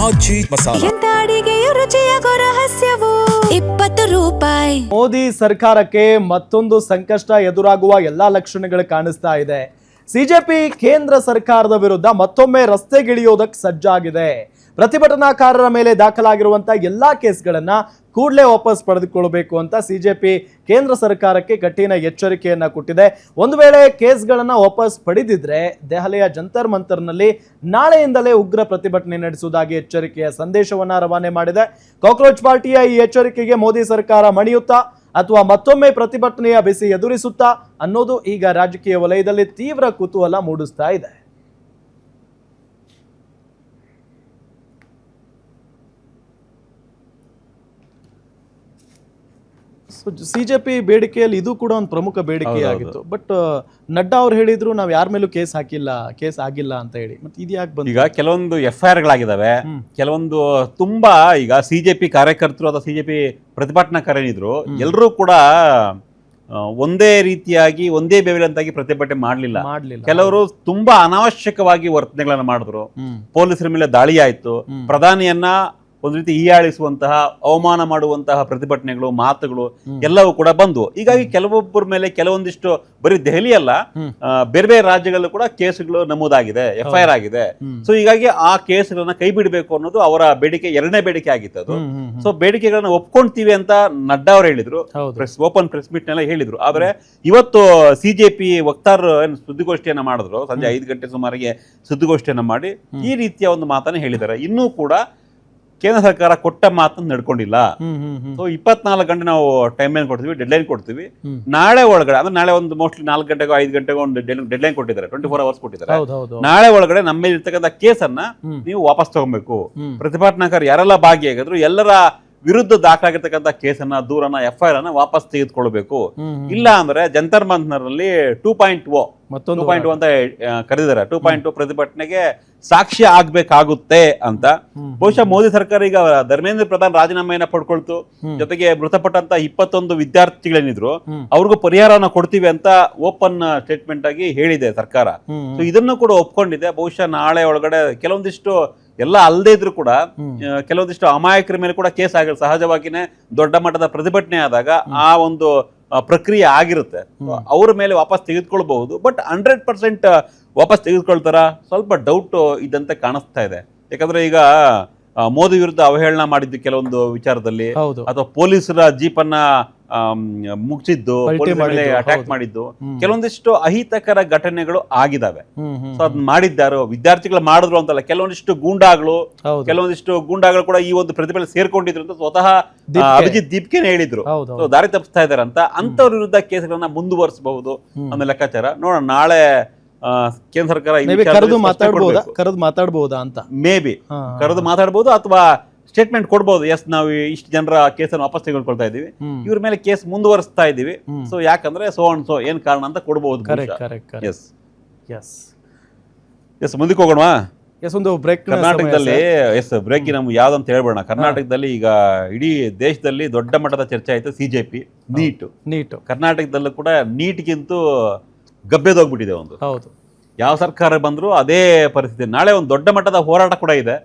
ಆಜಿ ಮಸಾಲ. ಎಂತ ಅಡಿಗೆಯ ರುಚಿಯಾಗೋ ರಹಸ್ಯವು 20 ರೂಪಾಯಿ. ಮೋದಿ ಸರ್ಕಾರಕ್ಕೆ ಮತ್ತೊಂದು ಸಂಕಷ್ಟ ಎದುರಾಗುವ ಎಲ್ಲಾ ಲಕ್ಷಣಗಳು ಕಾಣಿಸ್ತಾ ಇದೆ. ಸಿಜೆಪಿ ಕೇಂದ್ರ ಸರ್ಕಾರದ ವಿರುದ್ಧ ಮತ್ತೊಮ್ಮೆ ರಸ್ತೆಗಿಳಿಯೋದಕ್ಕೆ ಸಜ್ಜಾಗಿದೆ. ಪ್ರತಿಭಟನಾಕಾರರ ಮೇಲೆ ದಾಖಲಾಗಿರುವಂತಹ ಎಲ್ಲಾ ಕೇಸ್ಗಳನ್ನ ಕೂಡಲೇ ವಾಪಸ್ ಪಡೆದುಕೊಳ್ಳಬೇಕು ಅಂತ ಸಿಜೆಪಿ ಕೇಂದ್ರ ಸರ್ಕಾರಕ್ಕೆ ಕಠಿಣ ಎಚ್ಚರಿಕೆಯನ್ನ ಕೊಟ್ಟಿದೆ. ಒಂದು ವೇಳೆ ಕೇಸ್ಗಳನ್ನ ವಾಪಸ್ ಪಡೆದಿದ್ರೆ ದೆಹಲಿಯ ಜಂತರ್ ಮಂತರ್ನಲ್ಲಿ ನಾಳೆಯಿಂದಲೇ ಉಗ್ರ ಪ್ರತಿಭಟನೆ ನಡೆಸುವುದಾಗಿ ಎಚ್ಚರಿಕೆಯ ಸಂದೇಶವನ್ನ ರವಾನೆ ಮಾಡಿದೆ. ಕಾಕ್ರೋಚ್ ಪಾರ್ಟಿಯ ಈ ಎಚ್ಚರಿಕೆಗೆ ಮೋದಿ ಸರ್ಕಾರ ಮಣಿಯುತ್ತಾ ಅಥವಾ ಮತ್ತೊಮ್ಮೆ ಪ್ರತಿಭಟನೆಯ ಬಿಸಿ ಎದುರಿಸುತ್ತಾ ಅನ್ನೋದು ಈಗ ರಾಜಕೀಯ ವಲಯದಲ್ಲಿ ತೀವ್ರ ಕುತೂಹಲ ಮೂಡಿಸ್ತಾ ಇದೆ. ಸಿಜೆಪಿ ಬೇಡಿಕೆಯಲ್ಲಿ ಇದು ಕೂಡ ಒಂದು ಪ್ರಮುಖ ಬೇಡಿಕೆಯಾಗಿತ್ತು. ಬಟ್ ನಡ್ಡಾ ಅವ್ರು ಹೇಳಿದ್ರು ನಾವ್ ಯಾರ ಮೇಲೂ ಕೇಸ್ ಆಗಿಲ್ಲ ಅಂತ ಹೇಳಿ. ಮತ್ತೆ ಇದು ಯಾಕೆ ಬಂತು? ಈಗ ಕೆಲವೊಂದು FIR ಗಳಾಗಿದ್ದಾವೆ, ಕೆಲವೊಂದು ತುಂಬಾ ಈಗ ಸಿಜೆಪಿ ಕಾರ್ಯಕರ್ತರು ಅಥವಾ ಸಿಜೆಪಿ ಪ್ರತಿಭಟನಾಕಾರರಿದ್ರು ಎಲ್ಲರೂ ಕೂಡ ಒಂದೇ ರೀತಿಯಾಗಿ ಒಂದೇ ಬೆವರಂತಾಗಿ ಪ್ರತಿಭಟನೆ ಮಾಡಲಿಲ್ಲ. ಕೆಲವರು ತುಂಬಾ ಅನಾವಶ್ಯಕವಾಗಿ ವರ್ತನೆಗಳನ್ನ ಮಾಡಿದ್ರು. ಪೊಲೀಸರ ಮೇಲೆ ದಾಳಿ ಆಯ್ತು. ಪ್ರಧಾನಿಯನ್ನ ಒಂದು ರೀತಿ ಹೀಯಾಳಿಸುವಂತಹ ಅವಮಾನ ಮಾಡುವಂತಹ ಪ್ರತಿಭಟನೆಗಳು ಮಾತುಗಳು ಎಲ್ಲವೂ ಕೂಡ ಬಂದು ಹೀಗಾಗಿ ಕೆಲವೊಬ್ಬರ ಮೇಲೆ ಕೆಲವೊಂದಿಷ್ಟು ಬರೀ ದೆಹಲಿ ಅಲ್ಲ ಬೇರೆ ಬೇರೆ ರಾಜ್ಯಗಳಲ್ಲೂ ಕೂಡ ಕೇಸುಗಳು ನಮೂದಾಗಿದೆ, FIR ಆಗಿದೆ. ಸೊ ಹೀಗಾಗಿ ಆ ಕೇಸ್ಗಳನ್ನ ಕೈ ಬಿಡಬೇಕು ಅನ್ನೋದು ಅವರ ಬೇಡಿಕೆ, ಎರಡನೇ ಬೇಡಿಕೆ ಆಗಿತ್ತು ಅದು. ಸೊ ಬೇಡಿಕೆಗಳನ್ನ ಒಪ್ಕೊಂತೀವಿ ಅಂತ ನಡ್ಡಾ ಅವರು ಹೇಳಿದ್ರು, ಓಪನ್ ಪ್ರೆಸ್ ಮೀಟ್ ನೆಲ್ಲ ಹೇಳಿದ್ರು. ಆದ್ರೆ ಇವತ್ತು ಸಿಜೆಪಿ ವಕ್ತಾರರು ಸುದ್ದಿಗೋಷ್ಠಿಯನ್ನ ಮಾಡಿದ್ರು, ಸಂಜೆ 5 ಗಂಟೆ ಸುಮಾರಿಗೆ ಸುದ್ದಿಗೋಷ್ಠಿಯನ್ನ ಮಾಡಿ ಈ ರೀತಿಯ ಒಂದು ಮಾತನ್ನ ಹೇಳಿದ್ದಾರೆ. ಇನ್ನೂ ಕೂಡ ಕೇಂದ್ರ ಸರ್ಕಾರ ಕೊಟ್ಟ ಮಾತನ್ನು ನಡ್ಕೊಂಡಿಲ್ಲ. ಸೊ 24 ಗಂಟೆ ನಾವು ಟೈಮ್ ಲೈನ್ ಕೊಡ್ತೀವಿ, ಡೆಡ್ ಲೈನ್ ಕೊಡ್ತೀವಿ. ನಾಳೆ ಒಳಗಡೆ ಅಂದ್ರೆ ನಾಳೆ ಒಂದು ಮೋಸ್ಟ್ಲಿ 4 ಗಂಟೆಗೋ 5 ಗಂಟೆಗೋ ಒಂದು ಡೆಡ್ ಲೈನ್ ಕೊಟ್ಟಿದ್ದಾರೆ, 24 ಅವರ್ಸ್ ಕೊಟ್ಟಿದ್ದಾರೆ. ನಾಳೆ ಒಳಗಡೆ ನಮ್ಮ ಮೇಲೆ ಇರ್ತಕ್ಕಂಥ ಕೇಸನ್ನ ನೀವು ವಾಪಸ್ ತಗೊಬೇಕು. ಪ್ರತಿಭಟನಾಕಾರರು ಯಾರೆಲ್ಲ ಭಾಗಿಯಾಗಿದ್ರು ಎಲ್ಲರ ವಿರುದ್ಧ ದಾಖಲಾಗಿರ್ತಕ್ಕಂಥ ಕೇಸನ್ನ, ದೂರನ್ನ, FIR ಅನ್ನ ವಾಪಸ್ ತೆಗೆದುಕೊಳ್ಬೇಕು. ಇಲ್ಲ ಅಂದ್ರೆ ಜಂತರ್ ಮಂತರ್ನಲ್ಲಿ 2.0 ಅಂತ ಕರೆದಿದ್ದಾರೆ. 2.0 ಪ್ರತಿಭಟನೆಗೆ ಸಾಕ್ಷಿ ಆಗ್ಬೇಕಾಗುತ್ತೆ ಅಂತ. ಬಹುಶಃ ಮೋದಿ ಸರ್ಕಾರ ಈಗ ಧರ್ಮೇಂದ್ರ ಪ್ರಧಾನ್ ರಾಜೀನಾಮೆಯನ್ನ ಪಡ್ಕೊಳ್ತು, ಜೊತೆಗೆ ಮೃತಪಟ್ಟಂತ 21 ವಿದ್ಯಾರ್ಥಿಗಳೇನಿದ್ರು ಅವ್ರಿಗೂ ಪರಿಹಾರವನ್ನ ಕೊಡ್ತೀವಿ ಅಂತ ಓಪನ್ ಸ್ಟೇಟ್ಮೆಂಟ್ ಆಗಿ ಹೇಳಿದೆ ಸರ್ಕಾರ. ಸೊ ಇದನ್ನು ಕೂಡ ಒಪ್ಕೊಂಡಿದೆ. ಬಹುಶಃ ನಾಳೆ ಒಳಗಡೆ ಕೆಲವೊಂದಿಷ್ಟು ಎಲ್ಲ ಅಲ್ಲದೆ ಇದ್ರು ಕೂಡ ಕೆಲವೊಂದಿಷ್ಟು ಅಮಾಯಕರ ಮೇಲೆ ಕೂಡ ಕೇಸ್ ಆಗಿರುತ್ತೆ. ಸಹಜವಾಗಿನೇ ದೊಡ್ಡ ಮಟ್ಟದ ಪ್ರತಿಭಟನೆ ಆದಾಗ ಆ ಒಂದು ಪ್ರಕ್ರಿಯೆ ಆಗಿರುತ್ತೆ. ಅವ್ರ ಮೇಲೆ ವಾಪಸ್ ತೆಗೆದುಕೊಳ್ಬಹುದು. ಬಟ್ 100% ವಾಪಸ್ ತೆಗೆದುಕೊಳ್ತಾರ ಸ್ವಲ್ಪ ಡೌಟ್ ಇದ್ದಂತೆ ಕಾಣಿಸ್ತಾ ಇದೆ. ಯಾಕಂದ್ರೆ ಈಗ ಮೋದಿ ವಿರುದ್ಧ ಅವಹೇಳನ ಮಾಡಿದ್ದು ಕೆಲವೊಂದು ವಿಚಾರದಲ್ಲಿ, ಅಥವಾ ಪೊಲೀಸರ ಜೀಪನ್ನ ಮುಗಿಸಿದ್ದು, ಅಟ್ಯಾಕ್ ಮಾಡಿದ್ದು, ಕೆಲವೊಂದಿಷ್ಟು ಅಹಿತಕರ ಘಟನೆಗಳು ಆಗಿದಾವೆ. ಸೊ ಅದನ್ನ ಮಾಡಿದ್ದಾರೋ ವಿದ್ಯಾರ್ಥಿಗಳು ಮಾಡಿದ್ರು ಅಂತಲ್ಲ, ಕೆಲವೊಂದಿಷ್ಟು ಗೂಂಡಾಗಳು ಕೂಡ ಈ ಒಂದು ಪ್ರತಿಭಟನೆ ಸೇರ್ಕೊಂಡಿದ್ರು ಅಂತ ಸ್ವತಃ ಅಭಿಜಿತ್ ದೀಪ್ಕೆನೆ ಹೇಳಿದ್ರು. ದಾರಿ ತಪ್ಪಿಸ್ತಾ ಇದಾರೆ ಅಂತ. ಅಂತವ್ರ ವಿರುದ್ಧ ಕೇಸ್ಗಳನ್ನ ಮುಂದುವರಿಸಬಹುದು ಅನ್ನೋ ಲೆಕ್ಕಾಚಾರ. ನೋಡೋಣ ನಾಳೆ ಕೇಂದ್ರ ಸರ್ಕಾರ ಕರೆದು ಮಾತಾಡಬಹುದಾ ಅಂತ, ಮೇ ಬಿ ಕರೆದು ಮಾತಾಡಬಹುದು ಅಥವಾ ಸ್ಟೇಟ್ಮೆಂಟ್ ಕೊಡ್ಬೋದು. ಎಸ್, ನಾವು ಇಷ್ಟು ಜನರ ಕೇಸನ್ನು ವಾಪಸ್ ತೆಗೆದುಕೊಳ್ತಾ ಇದೀವಿ, ಇವ್ರ ಮೇಲೆ ಕೇಸ್ ಮುಂದುವರಿಸ್ತಾ ಇದೀವಿ, ಸೊ ಯಾಕಂದ್ರೆ ಸೋ ಏನ್ ಕಾರಣ ಅಂತ ಕೊಡ್ಬೋದು. ಮುಂದಕ್ಕೆ ಹೋಗೋಣ. ಒಂದು ಬ್ರೇಕ್. ಕರ್ನಾಟಕದಲ್ಲಿ ಬ್ರೇಕ್ ನಮ್ಗೆ ಯಾವ್ದಂತ ಹೇಳ್ಬೇಡ. ಕರ್ನಾಟಕದಲ್ಲಿ ಈಗ ಇಡೀ ದೇಶದಲ್ಲಿ ದೊಡ್ಡ ಮಟ್ಟದ ಚರ್ಚೆ ಆಯ್ತು ಸಿಜೆಪಿ ನೀಟ್. ಕರ್ನಾಟಕದಲ್ಲೂ ಕೂಡ ನೀಟ್ಗಿಂತೂ ಗಬ್ಬೆದೋಗ್ಬಿಟ್ಟಿದೆ ಒಂದು. ಯಾವ ಸರ್ಕಾರ ಬಂದ್ರು ಅದೇ ಪರಿಸ್ಥಿತಿ. ನಾಳೆ ಒಂದು ದೊಡ್ಡ ಮಟ್ಟದ ಹೋರಾಟ ಕೂಡ ಇದೆ.